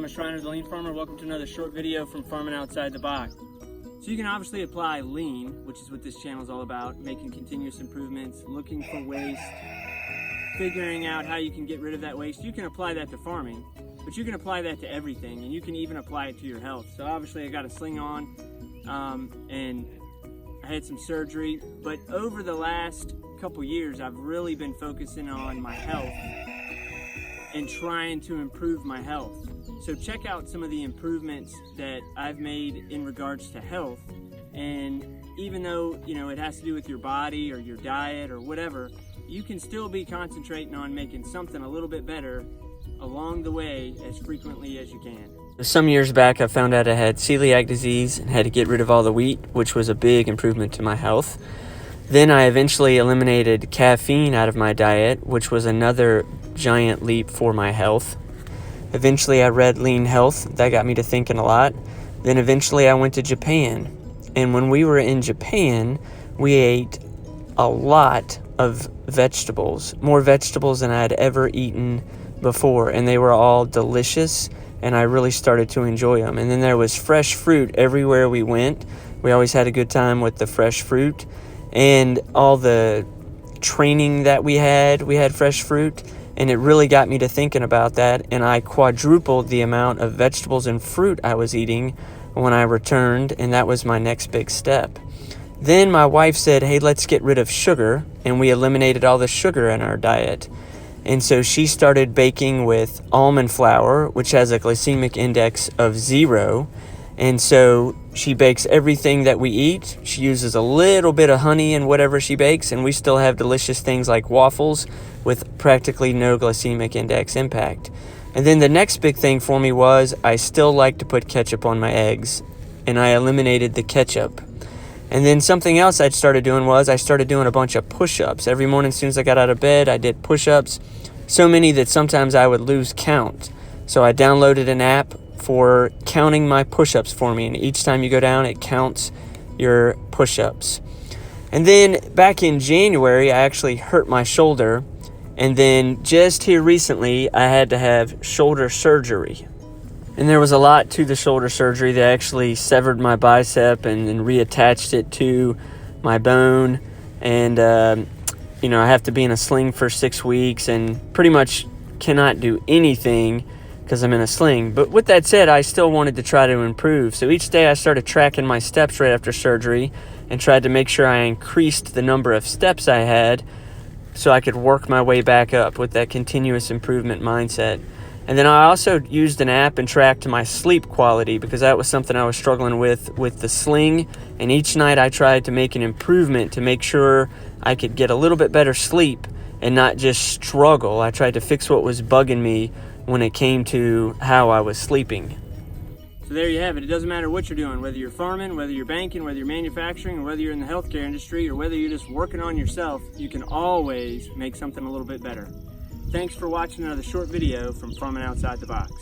Thomas Schreiner, the Lean Farmer. Welcome to another short video from Farming Outside the Box. So you can obviously apply lean, which is what this channel is all about, making continuous improvements, looking for waste, figuring out how you can get rid of that waste. You can apply that to farming, but you can apply that to everything, and you can even apply it to your health. So obviously I got a sling on, and I had some surgery, but over the last couple years I've really been focusing on my health and trying to improve my health. So check out some of the improvements that I've made in regards to health. And even though, you know, it has to do with your body or your diet or whatever, you can still be concentrating on making something a little bit better along the way as frequently as you can. Some years back, I found out I had celiac disease and had to get rid of all the wheat, which was a big improvement to my health. Then I eventually eliminated caffeine out of my diet, which was another giant leap for my health. Eventually I read Lean Health. That got me to thinking a lot. Then eventually I went to Japan. And when we were in Japan, we ate a lot of vegetables, more vegetables than I had ever eaten before. And they were all delicious, and I really started to enjoy them. And then there was fresh fruit everywhere we went. We always had a good time with the fresh fruit. And all the training that we had fresh fruit. And it really got me to thinking about that, and I quadrupled the amount of vegetables and fruit I was eating when I returned, and that was my next big step. Then my wife said, hey, let's get rid of sugar, and we eliminated all the sugar in our diet. And so she started baking with almond flour, which has a glycemic index of 0. And so she bakes everything that we eat. She uses a little bit of honey in whatever she bakes, and we still have delicious things like waffles with practically no glycemic index impact. And then the next big thing for me was I still like to put ketchup on my eggs, and I eliminated the ketchup. And then something else I started doing was I started doing a bunch of push-ups. Every morning as soon as I got out of bed, I did push-ups, so many that sometimes I would lose count. So I downloaded an app for counting my push-ups for me, and each time you go down it counts your push-ups. And then back in January I actually hurt my shoulder, and then just here recently I had to have shoulder surgery. And there was a lot to the shoulder surgery. They actually severed my bicep and then reattached it to my bone, and I have to be in a sling for 6 weeks and pretty much cannot do anything because I'm in a sling. But with that said, I still wanted to try to improve. So each day I started tracking my steps right after surgery and tried to make sure I increased the number of steps I had so I could work my way back up with that continuous improvement mindset. And then I also used an app and tracked my sleep quality, because that was something I was struggling with the sling. And each night I tried to make an improvement to make sure I could get a little bit better sleep and not just struggle. I tried to fix what was bugging me when it came to how I was sleeping. So there you have it. It doesn't matter what you're doing, whether you're farming, whether you're banking, whether you're manufacturing, or whether you're in the healthcare industry, or whether you're just working on yourself, you can always make something a little bit better. Thanks for watching another short video from Farming Outside the Box.